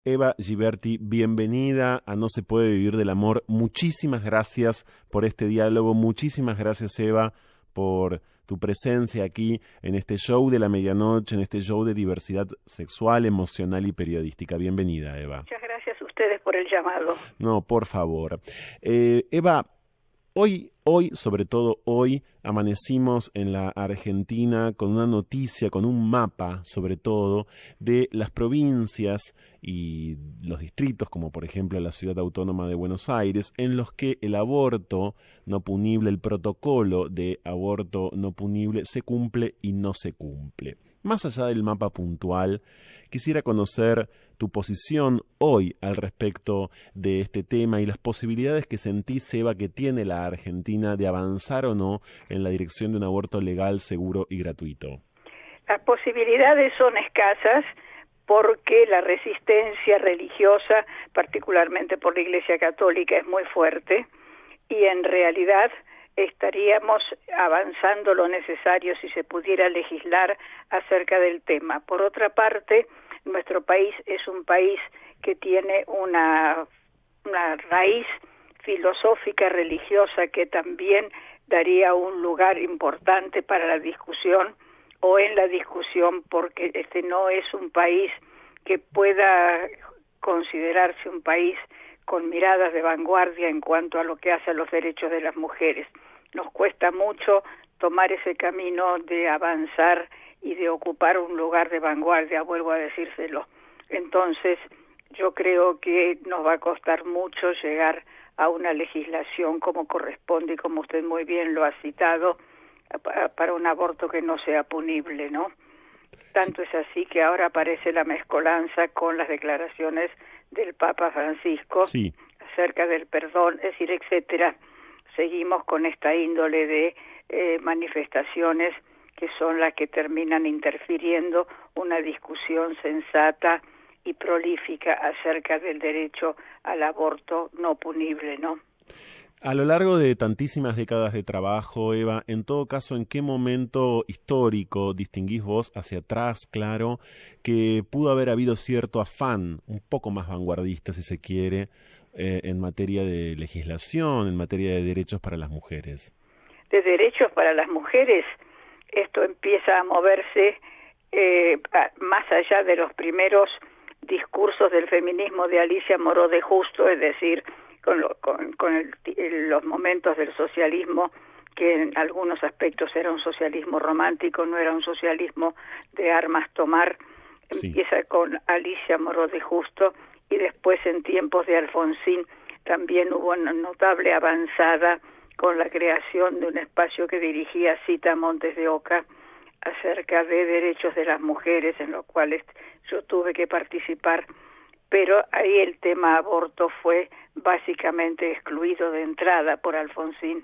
Eva Giberti, bienvenida a No se puede vivir del amor. Muchísimas gracias por este diálogo. Muchísimas gracias, Eva, por tu presencia aquí en este show de la medianoche, en este show de diversidad sexual, emocional y periodística. Bienvenida, Eva. Muchas gracias a ustedes por el llamado. No, por favor. Eva, hoy, sobre todo hoy, amanecimos en la Argentina con una noticia, con un mapa, sobre todo, de las provincias y los distritos, como por ejemplo la Ciudad Autónoma de Buenos Aires, en los que el aborto no punible, el protocolo de aborto no punible, se cumple y no se cumple. Más allá del mapa puntual, quisiera conocer tu posición hoy al respecto de este tema y las posibilidades que sentís, Eva, que tiene la Argentina de avanzar o no en la dirección de un aborto legal, seguro y gratuito. Las posibilidades son escasas porque la resistencia religiosa, particularmente por la Iglesia Católica, es muy fuerte y en realidad estaríamos avanzando lo necesario si se pudiera legislar acerca del tema. Por otra parte, nuestro país es un país que tiene una raíz filosófica religiosa que también daría un lugar importante para la discusión o en la discusión, porque este no es un país que pueda considerarse un país con miradas de vanguardia en cuanto a lo que hace a los derechos de las mujeres. Nos cuesta mucho tomar ese camino de avanzar y de ocupar un lugar de vanguardia, vuelvo a decírselo. Entonces, yo creo que nos va a costar mucho llegar a una legislación como corresponde y como usted muy bien lo ha citado, para un aborto que no sea punible, ¿no? Tanto es así que ahora aparece la mezcolanza con las declaraciones del Papa Francisco acerca del perdón, es decir, etcétera. Seguimos con esta índole de manifestaciones que son las que terminan interfiriendo una discusión sensata y prolífica acerca del derecho al aborto no punible, ¿no? A lo largo de tantísimas décadas de trabajo, Eva, en todo caso, ¿en qué momento histórico distinguís vos hacia atrás, claro, que pudo haber habido cierto afán, un poco más vanguardista, si se quiere, en materia de legislación, en materia de derechos para las mujeres? De derechos para las mujeres, esto empieza a moverse más allá de los primeros discursos del feminismo de Alicia Moró de Justo, es decir, con los momentos del socialismo, que en algunos aspectos era un socialismo romántico, no era un socialismo de armas tomar. Empieza con Alicia Moró de Justo y después en tiempos de Alfonsín también hubo una notable avanzada con la creación de un espacio que dirigía Cita Montes de Oca acerca de derechos de las mujeres, en los cuales yo tuve que participar, pero ahí el tema aborto fue básicamente excluido de entrada por Alfonsín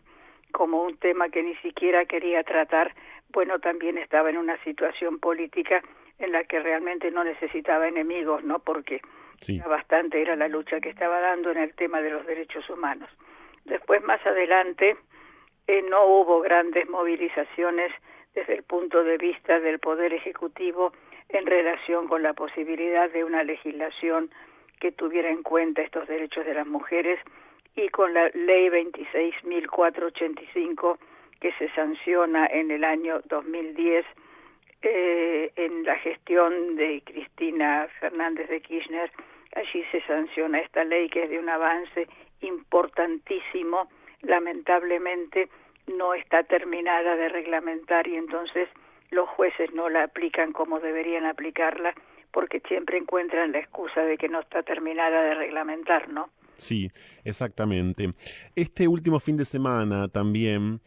como un tema que ni siquiera quería tratar. Bueno, también estaba en una situación política en la que realmente no necesitaba enemigos, ¿no? Porque bastante era la lucha que estaba dando en el tema de los derechos humanos. Después, más adelante, no hubo grandes movilizaciones desde el punto de vista del Poder Ejecutivo en relación con la posibilidad de una legislación que tuviera en cuenta estos derechos de las mujeres, y con la Ley 26.485 que se sanciona en el año 2010 en la gestión de Cristina Fernández de Kirchner. Allí se sanciona esta ley, que es de un avance importantísimo. Lamentablemente no está terminada de reglamentar y entonces los jueces no la aplican como deberían aplicarla, porque siempre encuentran la excusa de que no está terminada de reglamentar, ¿no? Sí, exactamente. Este último fin de semana también,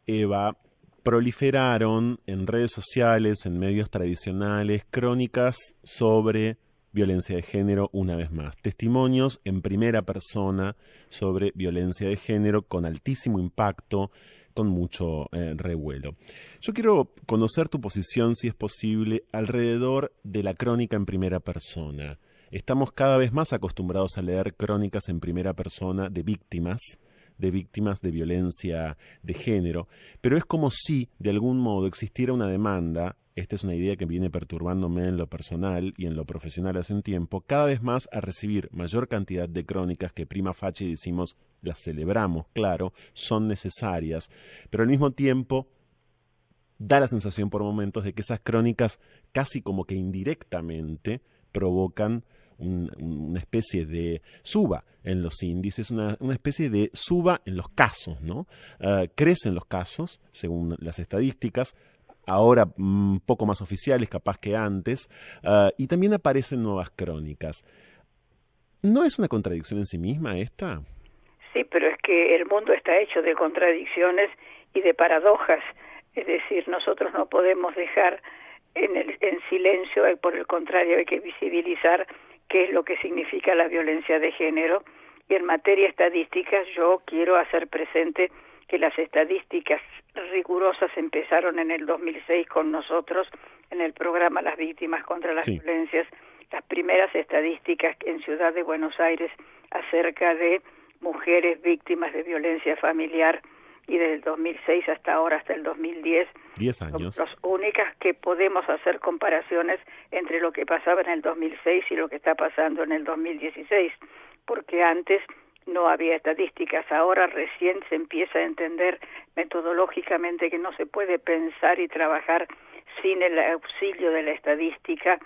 Eva, proliferaron en redes sociales, en medios tradicionales, crónicas sobre violencia de género una vez más. Testimonios en primera persona sobre violencia de género con altísimo impacto, con mucho revuelo. Yo quiero conocer tu posición, si es posible, alrededor de la crónica en primera persona. Estamos cada vez más acostumbrados a leer crónicas en primera persona de víctimas de víctimas de violencia de género, pero es como si de algún modo existiera una demanda. Esta es una idea que viene perturbándome en lo personal y en lo profesional hace un tiempo, cada vez más a recibir mayor cantidad de crónicas que prima facie decimos, las celebramos, claro, son necesarias, pero al mismo tiempo da la sensación por momentos de que esas crónicas casi como que indirectamente provocan una especie de suba en los índices, una especie de suba en los casos, ¿no? Crecen los casos, según las estadísticas, ahora un poco más oficiales, capaz que antes, y también aparecen nuevas crónicas. ¿No es una contradicción en sí misma esta? Sí, pero es que el mundo está hecho de contradicciones y de paradojas. Es decir, nosotros no podemos dejar en silencio, por el contrario, hay que visibilizar qué es lo que significa la violencia de género. Y en materia estadística, yo quiero hacer presente que las estadísticas rigurosas empezaron en el 2006 con nosotros en el programa Las Víctimas contra las Violencias, las primeras estadísticas en Ciudad de Buenos Aires acerca de mujeres víctimas de violencia familiar, y desde el 2006 hasta ahora, hasta el 2010, 10 años. Son las únicas que podemos hacer comparaciones entre lo que pasaba en el 2006 y lo que está pasando en el 2016, porque antes no había estadísticas. Ahora recién se empieza a entender metodológicamente que no se puede pensar y trabajar sin el auxilio de la estadística,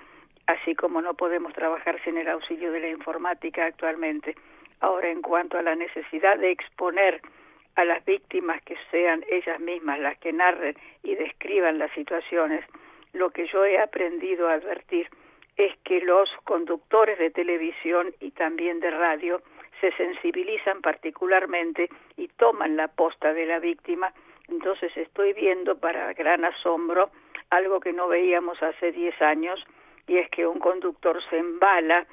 así como no podemos trabajar sin el auxilio de la informática actualmente. Ahora, en cuanto a la necesidad de exponer a las víctimas que sean ellas mismas las que narren y describan las situaciones, lo que yo he aprendido a advertir es que los conductores de televisión y también de radio se sensibilizan particularmente y toman la posta de la víctima. Entonces estoy viendo, para gran asombro, algo que no veíamos hace 10 años, y es que un conductor se embala,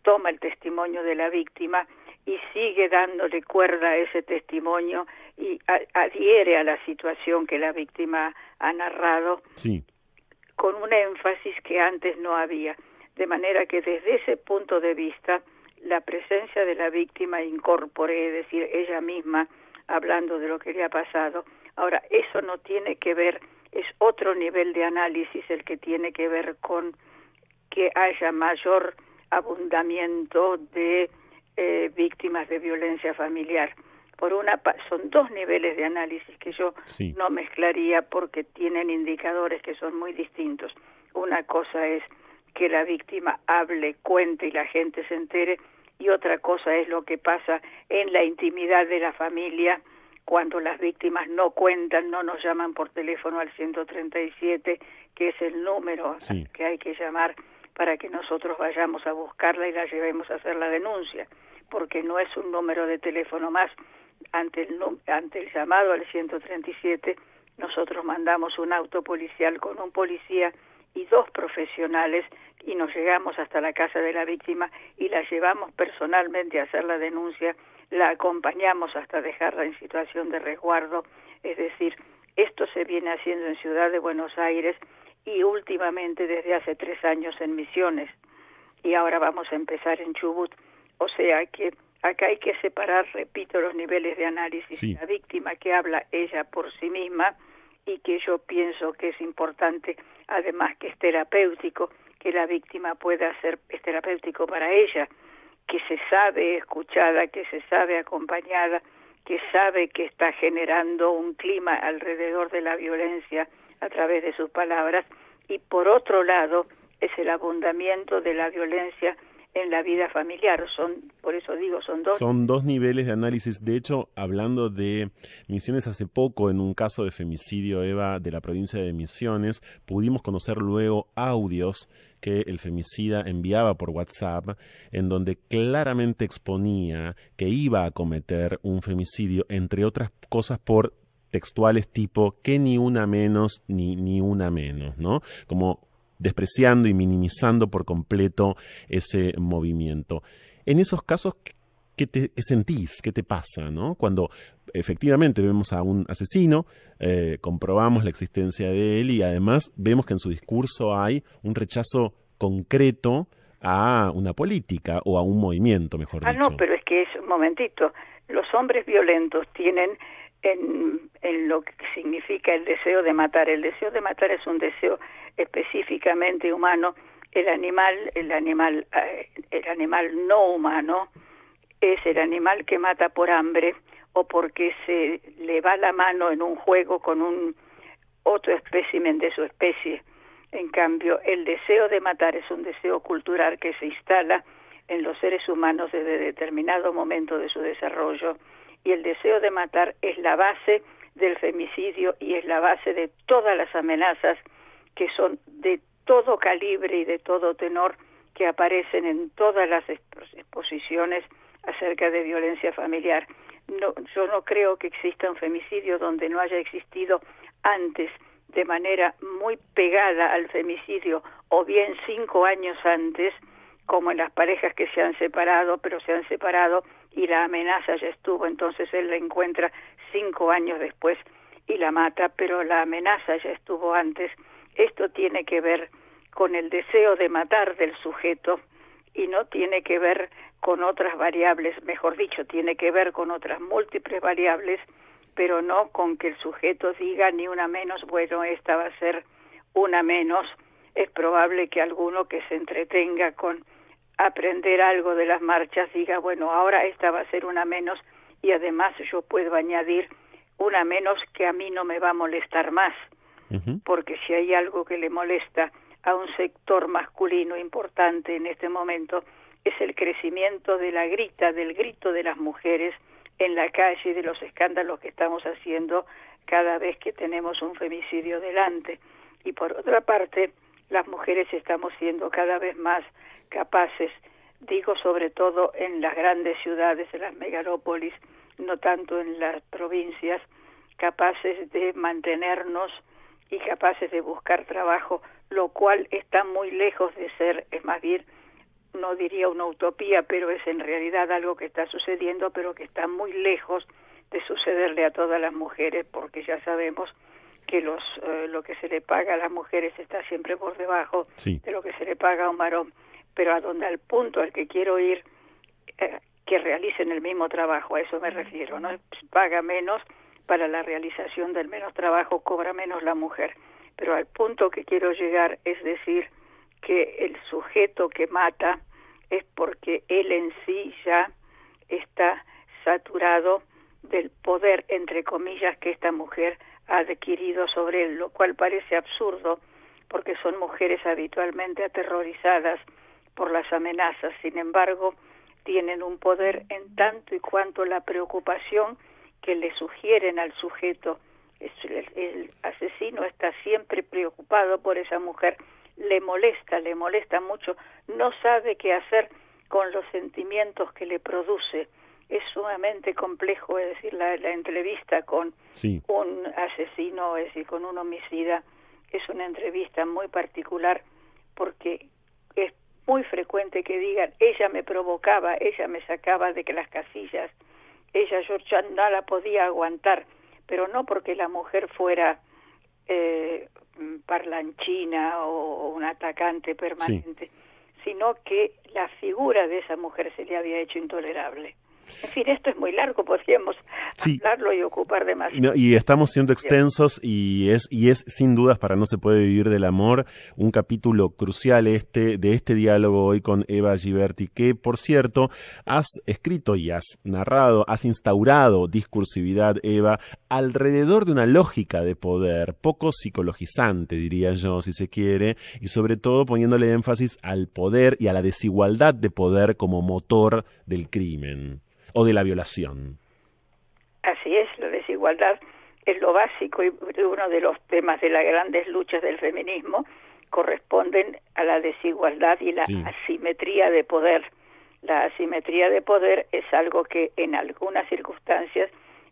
toma el testimonio de la víctima y sigue dándole cuerda a ese testimonio y adhiere a la situación que la víctima ha narrado, con un énfasis que antes no había. De manera que desde ese punto de vista, la presencia de la víctima incorpore, es decir, ella misma hablando de lo que le ha pasado. Ahora, eso no tiene que ver, es otro nivel de análisis el que tiene que ver con que haya mayor abundamiento de víctimas de violencia familiar. Son dos niveles de análisis que yo no mezclaría porque tienen indicadores que son muy distintos. Una cosa es que la víctima hable, cuente y la gente se entere, y otra cosa es lo que pasa en la intimidad de la familia cuando las víctimas no cuentan, no nos llaman por teléfono al 137, que es el número que hay que llamar para que nosotros vayamos a buscarla y la llevemos a hacer la denuncia, porque no es un número de teléfono más. Ante el llamado al 137, nosotros mandamos un auto policial con un policía y 2 profesionales y nos llegamos hasta la casa de la víctima y la llevamos personalmente a hacer la denuncia, la acompañamos hasta dejarla en situación de resguardo. Es decir, esto se viene haciendo en Ciudad de Buenos Aires y últimamente desde hace 3 años en Misiones, y ahora vamos a empezar en Chubut. O sea que acá hay que separar, repito, los niveles de análisis. La víctima que habla ella por sí misma, y que yo pienso que es importante, además que es terapéutico, que la víctima pueda ser, es terapéutico para ella, que se sabe escuchada, que se sabe acompañada, que sabe que está generando un clima alrededor de la violencia a través de sus palabras, y por otro lado es el abundamiento de la violencia en la vida familiar. Por eso digo, son dos niveles de análisis. De hecho, hablando de Misiones, hace poco, en un caso de femicidio, Eva, de la provincia de Misiones, pudimos conocer luego audios que el femicida enviaba por WhatsApp, en donde claramente exponía que iba a cometer un femicidio, entre otras cosas por textuales tipo que ni una menos ni una menos, ¿no? Como despreciando y minimizando por completo ese movimiento. En esos casos, ¿qué sentís? ¿Qué te pasa, no? Cuando efectivamente vemos a un asesino, comprobamos la existencia de él y además vemos que en su discurso hay un rechazo concreto a una política o a un movimiento, mejor dicho. No, pero es que es un momentito. Los los hombres violentos tienen en lo que significa el deseo de matar. El deseo de matar es un deseo específicamente humano. El animal no humano es el animal que mata por hambre o porque se le va la mano en un juego con un otro espécimen de su especie. En cambio, el deseo de matar es un deseo cultural que se instala en los seres humanos desde determinado momento de su desarrollo, y el deseo de matar es la base del femicidio y es la base de todas las amenazas que son de todo calibre y de todo tenor que aparecen en todas las exposiciones acerca de violencia familiar. No, yo no creo que exista un femicidio donde no haya existido antes, de manera muy pegada al femicidio, o bien 5 años antes, como en las parejas que se han separado, pero se han separado y la amenaza ya estuvo, entonces él la encuentra 5 años después y la mata, pero la amenaza ya estuvo antes. Esto tiene que ver con el deseo de matar del sujeto y no tiene que ver con otras variables, mejor dicho, tiene que ver con otras múltiples variables, pero no con que el sujeto diga ni una menos, bueno, esta va a ser una menos. Es probable que alguno que se entretenga con aprender algo de las marchas diga, bueno, ahora esta va a ser una menos y además yo puedo añadir una menos que a mí no me va a molestar más, porque si hay algo que le molesta a un sector masculino importante en este momento es el crecimiento de del grito de las mujeres en la calle, de los escándalos que estamos haciendo cada vez que tenemos un femicidio delante. Y por otra parte, las mujeres estamos siendo cada vez más capaces, digo sobre todo en las grandes ciudades, en las megalópolis, no tanto en las provincias, capaces de mantenernos y capaces de buscar trabajo, lo cual está muy lejos de ser, es más bien, no diría una utopía, pero es en realidad algo que está sucediendo, pero que está muy lejos de sucederle a todas las mujeres, porque ya sabemos que lo que se le paga a las mujeres está siempre por debajo de lo que se le paga a un varón, pero al punto al que quiero ir, que realicen el mismo trabajo, a eso me refiero, ¿no? Paga menos para la realización del menos trabajo, cobra menos la mujer, pero al punto que quiero llegar es decir que el sujeto que mata es porque él en sí ya está saturado del poder, entre comillas, que esta mujer ha adquirido sobre él, lo cual parece absurdo porque son mujeres habitualmente aterrorizadas por las amenazas. Sin embargo, tienen un poder en tanto y cuanto la preocupación que le sugieren al sujeto. El asesino está siempre preocupado por esa mujer, le molesta mucho, no sabe qué hacer con los sentimientos que le produce. Es sumamente complejo, es decir, la entrevista con un asesino, es decir, con un homicida, es una entrevista muy particular porque es muy frecuente que digan, ella me provocaba, ella me sacaba de que las casillas, yo ya no la podía aguantar, pero no porque la mujer fuera parlanchina o un atacante permanente, sino que la figura de esa mujer se le había hecho intolerable. En fin, esto es muy largo, podríamos hablarlo y ocupar demasiado. Y estamos siendo extensos y es sin dudas para No se puede vivir del amor un capítulo crucial de este diálogo hoy con Eva Giberti, que por cierto has escrito y has narrado, has instaurado discursividad, Eva, alrededor de una lógica de poder poco psicologizante, diría yo, si se quiere, y sobre todo poniéndole énfasis al poder y a la desigualdad de poder como motor del crimen o de la violación. Así es, la desigualdad es lo básico y uno de los temas de las grandes luchas del feminismo corresponden a la desigualdad y la asimetría de poder. La asimetría de poder es algo que en algunas circunstancias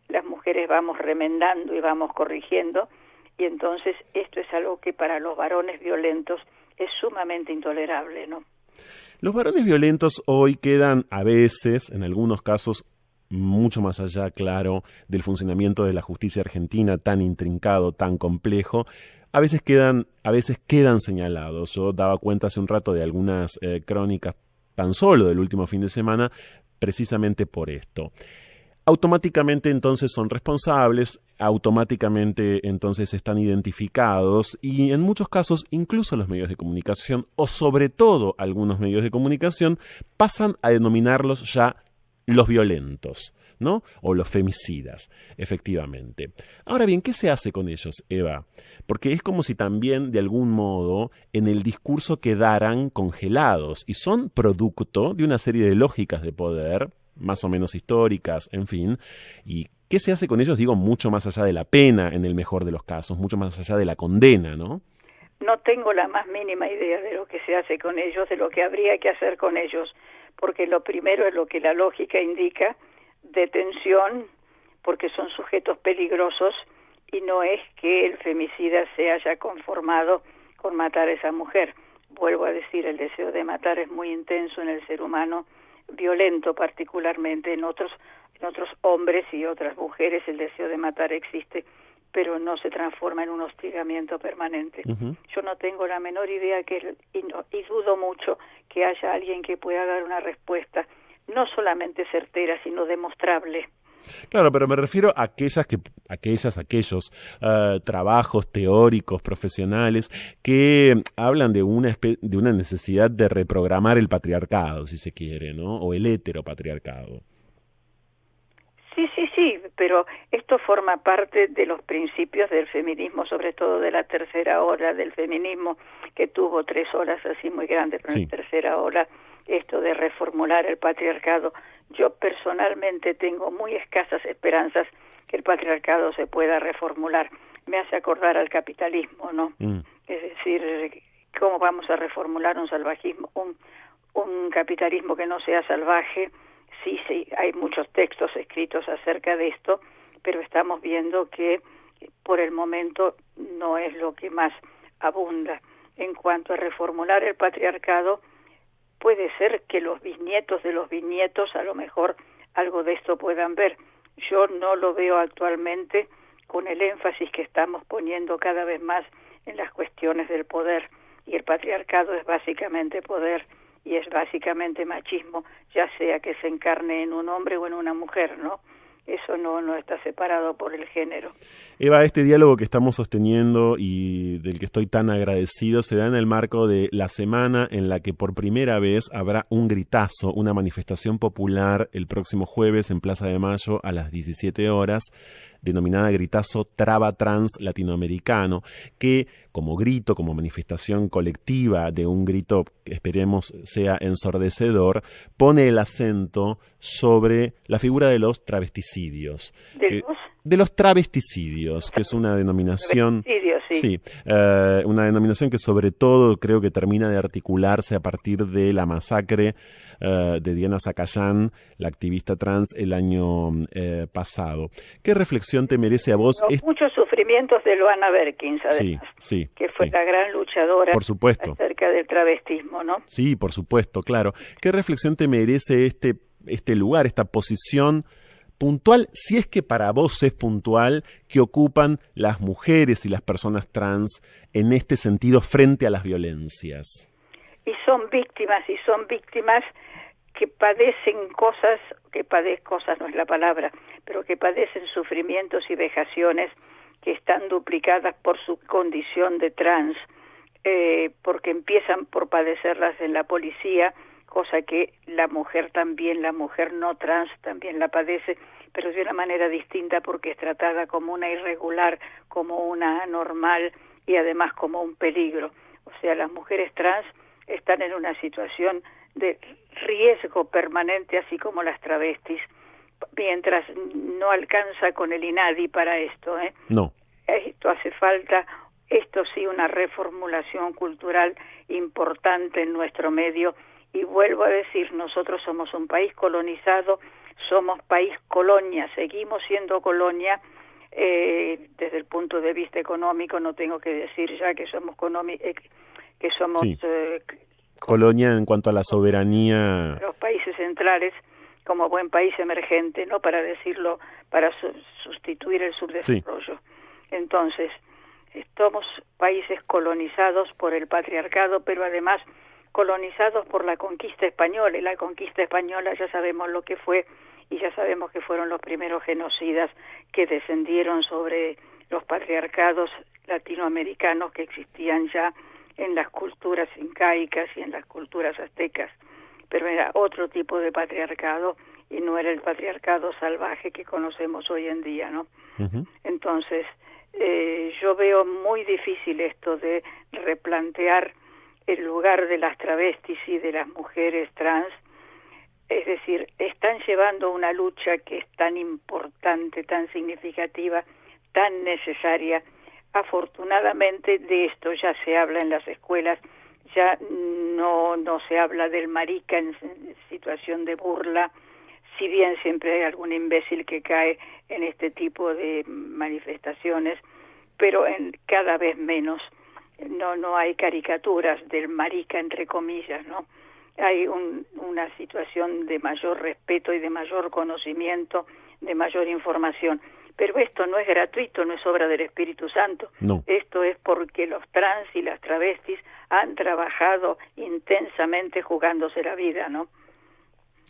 las mujeres vamos remendando y vamos corrigiendo, y entonces esto es algo que para los varones violentos es sumamente intolerable, ¿no? Los varones violentos hoy quedan a veces, en algunos casos, mucho más allá, claro, del funcionamiento de la justicia argentina tan intrincado, tan complejo. A veces quedan señalados. Yo daba cuenta hace un rato de algunas crónicas tan solo del último fin de semana, precisamente por esto. automáticamente entonces son responsables, automáticamente entonces están identificados y en muchos casos incluso los medios de comunicación o sobre todo algunos medios de comunicación pasan a denominarlos ya los violentos, ¿no? O los femicidas, efectivamente. Ahora bien, ¿qué se hace con ellos, Eva? Porque es como si también, de algún modo, en el discurso quedaran congelados y son producto de una serie de lógicas de poder, más o menos históricas, en fin. ¿Y qué se hace con ellos? Digo, mucho más allá de la pena, en el mejor de los casos, mucho más allá de la condena, ¿no? No tengo la más mínima idea de lo que se hace con ellos, de lo que habría que hacer con ellos, porque lo primero es lo que la lógica indica, detención, porque son sujetos peligrosos, y no es que el femicida se haya conformado con matar a esa mujer. Vuelvo a decir, el deseo de matar es muy intenso en el ser humano, violento particularmente, en otros hombres y otras mujeres el deseo de matar existe, pero no se transforma en un hostigamiento permanente. Yo no tengo la menor idea y dudo mucho que haya alguien que pueda dar una respuesta, no solamente certera, sino demostrable. Claro, pero me refiero a aquellos trabajos teóricos, profesionales, que hablan de una necesidad de reprogramar el patriarcado, si se quiere, ¿no? O el heteropatriarcado. Sí, pero esto forma parte de los principios del feminismo, sobre todo de la tercera ola del feminismo, que tuvo 3 olas así muy grandes, pero en la tercera ola, esto de reformular el patriarcado. Yo personalmente tengo muy escasas esperanzas que el patriarcado se pueda reformular. Me hace acordar al capitalismo, ¿no? Es decir, ¿cómo vamos a reformular un salvajismo, un capitalismo que no sea salvaje? Sí, hay muchos textos escritos acerca de esto, pero estamos viendo que por el momento no es lo que más abunda. En cuanto a reformular el patriarcado, puede ser que los bisnietos de los bisnietos a lo mejor algo de esto puedan ver. Yo no lo veo actualmente con el énfasis que estamos poniendo cada vez más en las cuestiones del poder, y el patriarcado es básicamente poder y es básicamente machismo, ya sea que se encarne en un hombre o en una mujer, ¿no? Eso no está separado por el género. Eva, este diálogo que estamos sosteniendo y del que estoy tan agradecido se da en el marco de la semana en la que por primera vez habrá un gritazo, una manifestación popular el próximo jueves en Plaza de Mayo a las 17 horas, denominada Gritazo Traba Trans Latinoamericano, que como grito, como manifestación colectiva de un grito que esperemos sea ensordecedor, pone el acento sobre la figura de los travesticidios. De los travesticidios, que es una denominación, una denominación que sobre todo creo que termina de articularse a partir de la masacre de Diana Zacayán, la activista trans, el año pasado. ¿Qué reflexión te merece a vos? Muchos sufrimientos de Luana Berkins, además, que fue la gran luchadora acerca del travestismo, ¿no? Sí, por supuesto, claro. ¿Qué reflexión te merece este lugar, esta posición puntual, si es que para vos es puntual, que ocupan las mujeres y las personas trans en este sentido frente a las violencias? Y son víctimas que padecen cosas no es la palabra, pero que padecen sufrimientos y vejaciones que están duplicadas por su condición de trans, porque empiezan por padecerlas en la policía, cosa que la mujer no trans también la padece, pero de una manera distinta porque es tratada como una irregular, como una anormal y además como un peligro. O sea, las mujeres trans están en una situación de riesgo permanente, así como las travestis, mientras no alcanza con el INADI para esto. No. Esto hace falta, esto sí, una reformulación cultural importante en nuestro medio. Y vuelvo a decir, nosotros somos un país colonizado, somos país colonia, seguimos siendo colonia desde el punto de vista económico. No tengo que decir ya que somos colonia en cuanto a la soberanía. Los países centrales, como buen país emergente, no para decirlo, para sustituir el subdesarrollo. Entonces, somos países colonizados por el patriarcado, pero además colonizados por la conquista española, y la conquista española ya sabemos lo que fue, y ya sabemos que fueron los primeros genocidas que descendieron sobre los patriarcados latinoamericanos que existían ya en las culturas incaicas y en las culturas aztecas, pero era otro tipo de patriarcado y no era el patriarcado salvaje que conocemos hoy en día, ¿no? Uh-huh. Entonces, yo veo muy difícil esto de replantear el lugar de las travestis y de las mujeres trans. Es decir, están llevando una lucha que es tan importante, tan significativa, tan necesaria. Afortunadamente de esto ya se habla en las escuelas, ya no se habla del marica en situación de burla, si bien siempre hay algún imbécil que cae en este tipo de manifestaciones, pero cada vez menos. No hay caricaturas del marica entre comillas, ¿no? Hay una situación de mayor respeto y de mayor conocimiento, de mayor información. Pero esto no es gratuito, no es obra del Espíritu Santo. No. Esto es porque los trans y las travestis han trabajado intensamente jugándose la vida, ¿no?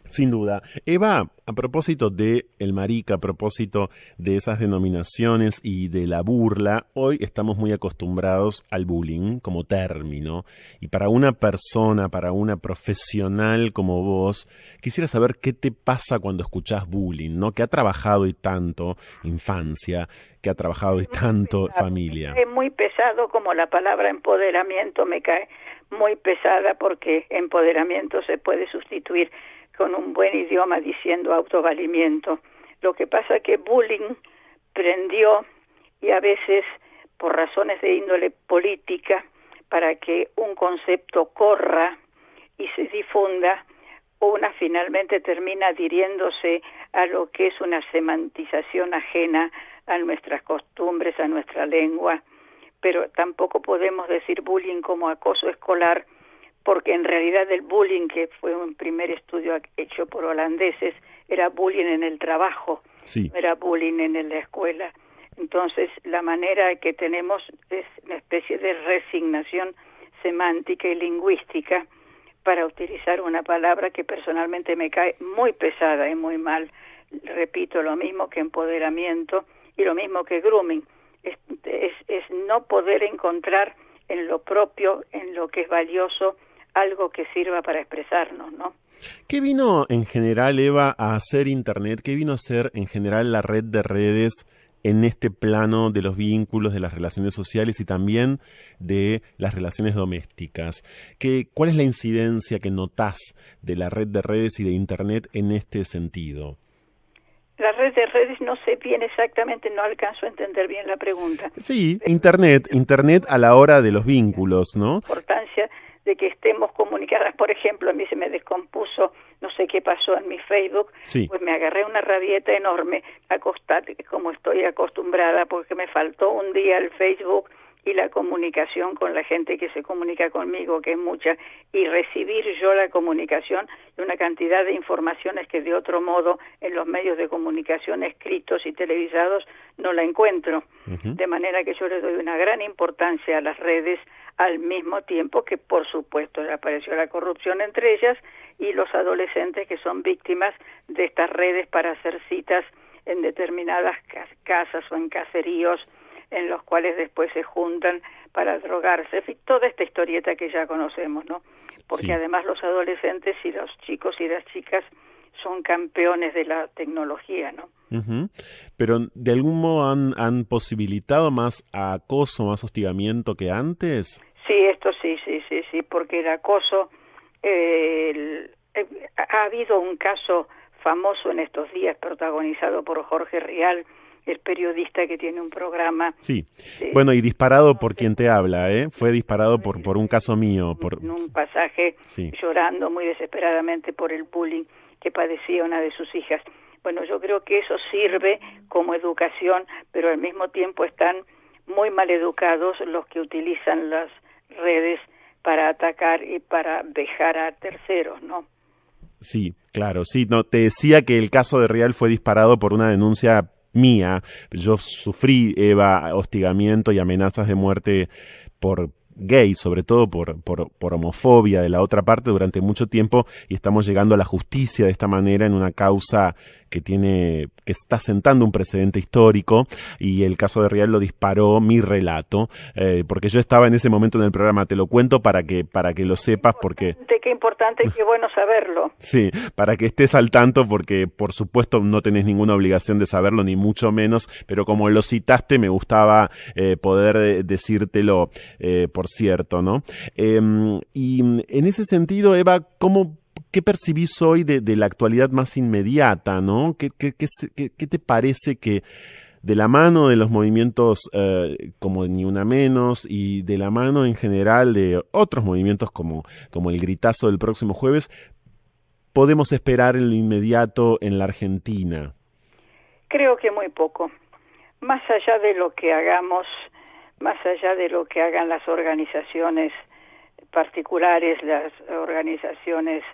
Sin duda. Eva, a propósito de el marica, a propósito de esas denominaciones y de la burla, hoy estamos muy acostumbrados al bullying como término. Y para una persona, para una profesional como vos, quisiera saber qué te pasa cuando escuchás bullying, ¿no? Que ha trabajado y tanto infancia, que ha trabajado y tanto familia. Es muy pesado, como la palabra empoderamiento me cae muy pesada, porque empoderamiento se puede sustituir con un buen idioma diciendo autovalimiento. Lo que pasa es que bullying prendió, y a veces por razones de índole política, para que un concepto corra y se difunda, una finalmente termina adhiriéndose a lo que es una semantización ajena a nuestras costumbres, a nuestra lengua. Pero tampoco podemos decir bullying como acoso escolar, porque en realidad el bullying, que fue un primer estudio hecho por holandeses, era bullying en el trabajo, sí. No era bullying en la escuela. Entonces, la manera que tenemos es una especie de resignación semántica y lingüística para utilizar una palabra que personalmente me cae muy pesada y muy mal. Repito, lo mismo que empoderamiento y lo mismo que grooming. Es no poder encontrar en lo propio, en lo que es valioso, algo que sirva para expresarnos, ¿no? ¿Qué vino en general, Eva, a hacer Internet? ¿Qué vino a hacer en general la red de redes en este plano de los vínculos, de las relaciones sociales y también de las relaciones domésticas? ¿Cuál es la incidencia que notás de la red de redes y de Internet en este sentido? La red de redes no sé bien exactamente, no alcanzo a entender bien la pregunta. Sí, Internet a la hora de los vínculos, ¿no? La importancia de que estemos comunicadas. Por ejemplo, a mí se me descompuso, no sé qué pasó en mi Facebook, sí. Pues me agarré una rabieta enorme, como estoy acostumbrada, porque me faltó un día el Facebook y la comunicación con la gente que se comunica conmigo, que es mucha, y recibir yo la comunicación de una cantidad de informaciones que de otro modo en los medios de comunicación escritos y televisados no la encuentro. Uh-huh. De manera que yo le doy una gran importancia a las redes, al mismo tiempo que, por supuesto, apareció la corrupción entre ellas y los adolescentes que son víctimas de estas redes para hacer citas en determinadas casas o en caseríos en los cuales después se juntan para drogarse. En fin, toda esta historieta que ya conocemos, ¿no? Porque sí. Además los adolescentes y los chicos y las chicas son campeones de la tecnología, ¿no? Uh-huh. Pero de algún modo han posibilitado más acoso, más hostigamiento que antes. Sí, esto sí, porque el acoso, ha habido un caso famoso en estos días protagonizado por Jorge Rial, el periodista que tiene un programa. Sí, bueno, y disparado por quien te habla, ¿eh? Fue disparado por un caso mío. En un pasaje, sí. Llorando muy desesperadamente por el bullying que padecía una de sus hijas. Bueno, yo creo que eso sirve como educación, pero al mismo tiempo están muy mal educados los que utilizan las redes para atacar y para vejar a terceros, ¿no? Sí, claro, sí. No, te decía que el caso de Rial fue disparado por una denuncia mía. Yo sufrí, Eva, hostigamiento y amenazas de muerte por gays, sobre todo por homofobia de la otra parte durante mucho tiempo, y estamos llegando a la justicia de esta manera en una causa que está sentando un precedente histórico, y el caso de Rial lo disparó mi relato, porque yo estaba en ese momento en el programa. Te lo cuento para que lo sepas, porque... Qué importante y qué bueno saberlo. Sí, para que estés al tanto, porque por supuesto no tenés ninguna obligación de saberlo, ni mucho menos, pero como lo citaste, me gustaba poder decírtelo, por cierto, ¿no? Y en ese sentido, Eva, ¿qué percibís hoy de la actualidad más inmediata, ¿no? ¿Qué te parece que de la mano de los movimientos como Ni Una Menos, y de la mano en general de otros movimientos como el gritazo del próximo jueves, podemos esperar en lo inmediato en la Argentina? Creo que muy poco. Más allá de lo que hagamos, más allá de lo que hagan las organizaciones particulares, las organizaciones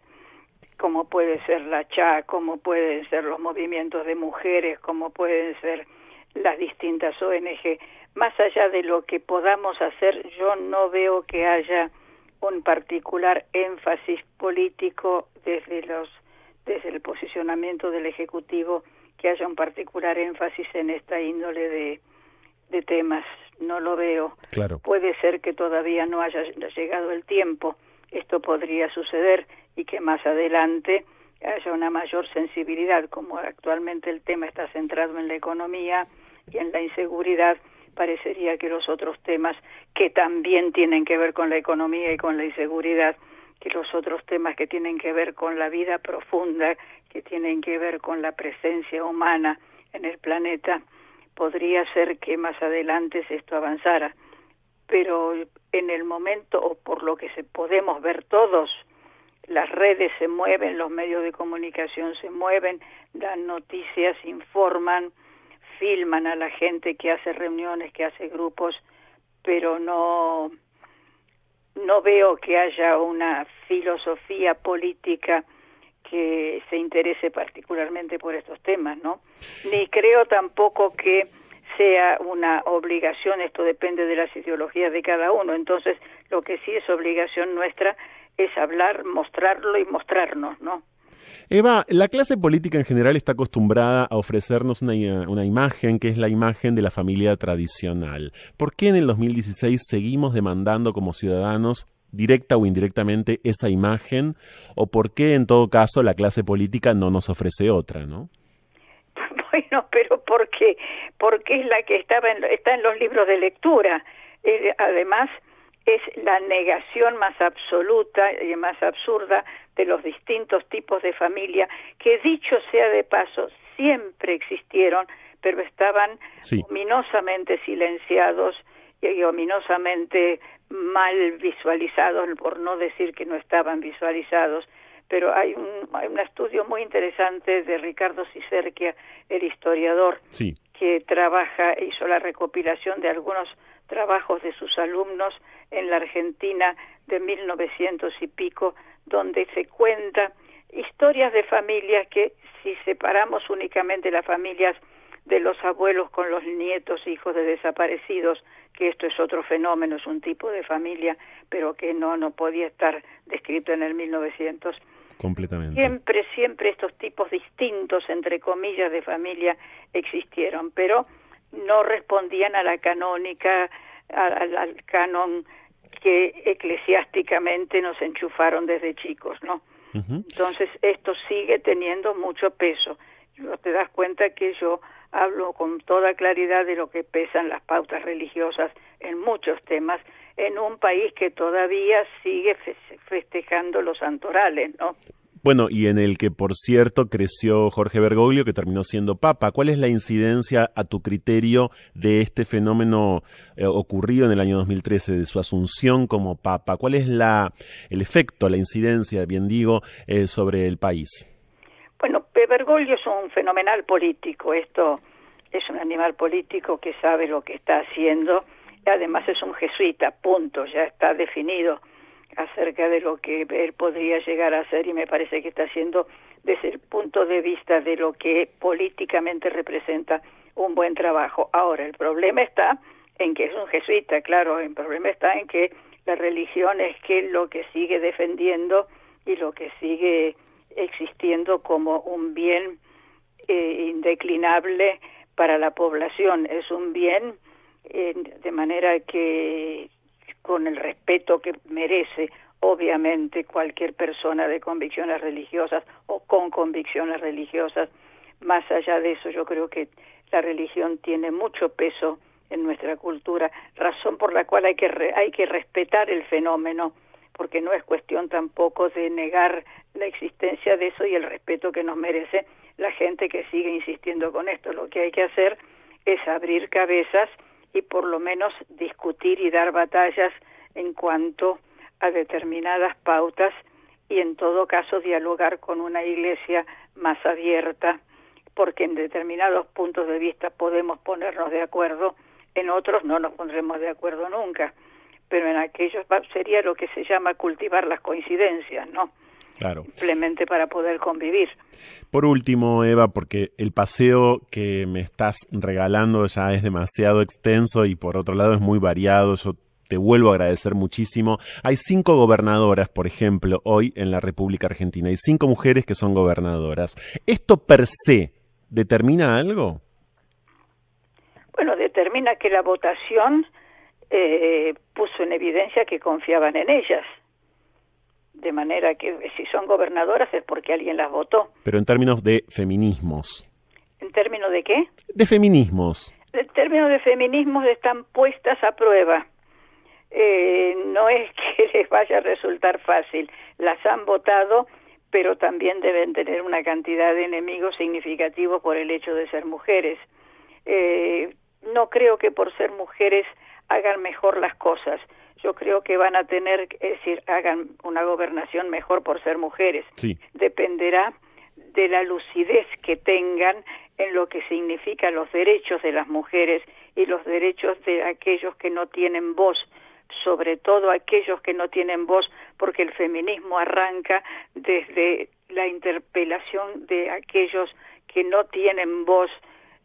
como puede ser la CHA, como pueden ser los movimientos de mujeres, como pueden ser las distintas ONG, más allá de lo que podamos hacer, yo no veo que haya un particular énfasis político desde el posicionamiento del Ejecutivo, que haya un particular énfasis en esta índole de temas. No lo veo. Claro. Puede ser que todavía no haya llegado el tiempo. Esto podría suceder, y que más adelante haya una mayor sensibilidad. Como actualmente el tema está centrado en la economía y en la inseguridad, parecería que los otros temas que también tienen que ver con la economía y con la inseguridad, que los otros temas que tienen que ver con la vida profunda, que tienen que ver con la presencia humana en el planeta, podría ser que más adelante esto avanzara. Pero en el momento, o por lo que podemos ver todos, las redes se mueven, los medios de comunicación se mueven, dan noticias, informan, filman a la gente que hace reuniones, que hace grupos, pero no veo que haya una filosofía política que se interese particularmente por estos temas, ¿no? Ni creo tampoco que sea una obligación, esto depende de las ideologías de cada uno. Entonces, lo que sí es obligación nuestra es hablar, mostrarlo y mostrarnos, ¿no? Eva, la clase política en general está acostumbrada a ofrecernos una imagen que es la imagen de la familia tradicional. ¿Por qué en el 2016 seguimos demandando como ciudadanos, directa o indirectamente, esa imagen? ¿O por qué en todo caso la clase política no nos ofrece otra, no? Bueno, pero porque es la que está en los libros de lectura. Además, es la negación más absoluta y más absurda de los distintos tipos de familia, que dicho sea de paso, siempre existieron, pero estaban ominosamente silenciados y ominosamente mal visualizados, por no decir que no estaban visualizados. Pero hay un estudio muy interesante de Ricardo Cicerquia, el historiador, que hizo la recopilación de algunos trabajos de sus alumnos en la Argentina de 1900 y pico, donde se cuenta historias de familias que, si separamos únicamente las familias de los abuelos con los nietos, hijos de desaparecidos, que esto es otro fenómeno, es un tipo de familia, pero que no podía estar descrito en el 1900. Completamente. Siempre estos tipos distintos, entre comillas, de familia existieron, pero no respondían a la canónica, al canon que eclesiásticamente nos enchufaron desde chicos, ¿no? Uh-huh. Entonces esto sigue teniendo mucho peso. No te das cuenta que yo hablo con toda claridad de lo que pesan las pautas religiosas en muchos temas, en un país que todavía sigue festejando los santorales, ¿no? Bueno, y en el que, por cierto, creció Jorge Bergoglio, que terminó siendo papa. ¿Cuál es la incidencia, a tu criterio, de este fenómeno ocurrido en el año 2013, de su asunción como papa? ¿Cuál es el efecto, la incidencia, bien digo, sobre el país? Bueno, Bergoglio es un fenomenal político. Esto es un animal político que sabe lo que está haciendo. Además es un jesuita, punto, ya está definido acerca de lo que él podría llegar a hacer, y me parece que está haciendo, desde el punto de vista de lo que políticamente representa, un buen trabajo. Ahora, el problema está en que es un jesuita, claro, el problema está en que la religión es que lo que sigue defendiendo y lo que sigue existiendo como un bien indeclinable para la población, es un bien, de manera que con el respeto que merece obviamente cualquier persona de convicciones religiosas o con convicciones religiosas. Más allá de eso, yo creo que la religión tiene mucho peso en nuestra cultura, razón por la cual hay que respetar el fenómeno, porque no es cuestión tampoco de negar la existencia de eso y el respeto que nos merece la gente que sigue insistiendo con esto. Lo que hay que hacer es abrir cabezas y por lo menos discutir y dar batallas en cuanto a determinadas pautas y en todo caso dialogar con una iglesia más abierta, porque en determinados puntos de vista podemos ponernos de acuerdo, en otros no nos pondremos de acuerdo nunca, pero en aquellos sería lo que se llama cultivar las coincidencias, ¿no? Claro. Simplemente para poder convivir. Por último, Eva, porque el paseo que me estás regalando ya es demasiado extenso y por otro lado es muy variado, yo te vuelvo a agradecer muchísimo. Hay 5 gobernadoras, por ejemplo, hoy en la República Argentina. Hay 5 mujeres que son gobernadoras. ¿Esto per se determina algo? Bueno, determina que la votación puso en evidencia que confiaban en ellas. De manera que si son gobernadoras es porque alguien las votó. Pero en términos de feminismos. ¿En términos de qué? De feminismos. En términos de feminismos están puestas a prueba. No es que les vaya a resultar fácil. Las han votado, pero también deben tener una cantidad de enemigos significativos por el hecho de ser mujeres. No creo que por ser mujeres hagan mejor las cosas. Yo creo que van a tener, es decir, hagan una gobernación mejor por ser mujeres. Sí. Dependerá de la lucidez que tengan en lo que significan los derechos de las mujeres y los derechos de aquellos que no tienen voz, sobre todo aquellos que no tienen voz, porque el feminismo arranca desde la interpelación de aquellos que no tienen voz,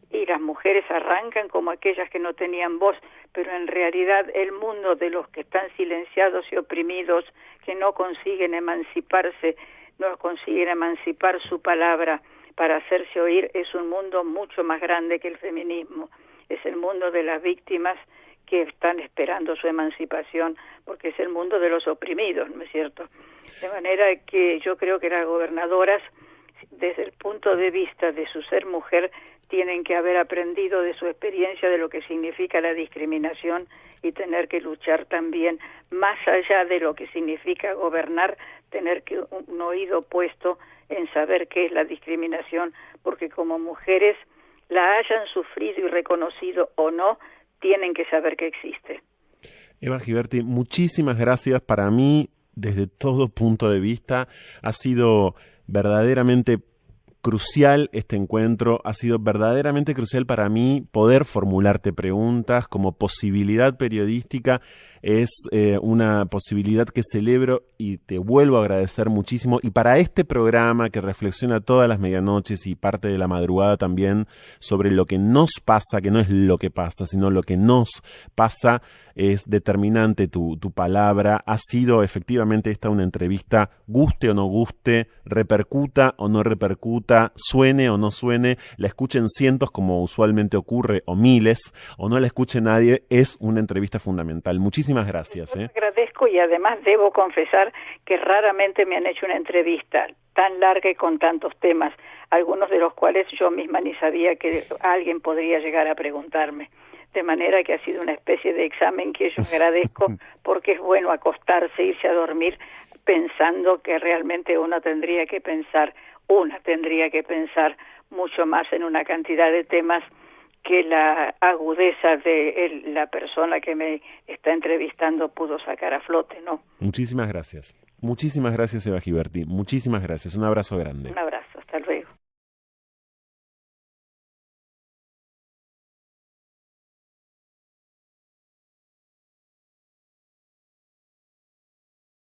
y las mujeres arrancan como aquellas que no tenían voz, pero en realidad el mundo de los que están silenciados y oprimidos, que no consiguen emanciparse, no consiguen emancipar su palabra para hacerse oír, es un mundo mucho más grande que el feminismo. Es el mundo de las víctimas que están esperando su emancipación, porque es el mundo de los oprimidos, ¿no es cierto? De manera que yo creo que las gobernadoras, desde el punto de vista de su ser mujer, tienen que haber aprendido de su experiencia de lo que significa la discriminación y tener que luchar también, más allá de lo que significa gobernar, tener que un oído puesto en saber qué es la discriminación, porque como mujeres, la hayan sufrido y reconocido o no, tienen que saber que existe. Eva Giberti, muchísimas gracias. Para mí, desde todo punto de vista, ha sido verdaderamente crucial este encuentro, ha sido verdaderamente crucial para mí poder formularte preguntas como posibilidad periodística. Es una posibilidad que celebro y te vuelvo a agradecer muchísimo. Y para este programa que reflexiona todas las medianoches y parte de la madrugada también sobre lo que nos pasa, que no es lo que pasa, sino lo que nos pasa, es determinante tu palabra. Ha sido efectivamente esta una entrevista, guste o no guste, repercuta o no repercuta, suene o no suene, la escuchen cientos como usualmente ocurre, o miles, o no la escuche nadie, es una entrevista fundamental. Muchísimas gracias. Yo agradezco y además debo confesar que raramente me han hecho una entrevista tan larga y con tantos temas, algunos de los cuales yo misma ni sabía que alguien podría llegar a preguntarme. De manera que ha sido una especie de examen que yo agradezco, porque es bueno acostarse, irse a dormir pensando que realmente uno tendría que pensar mucho más en una cantidad de temas que la agudeza de la persona que me está entrevistando pudo sacar a flote, ¿no? Muchísimas gracias. Muchísimas gracias, Eva Giberti. Muchísimas gracias. Un abrazo grande. Un abrazo.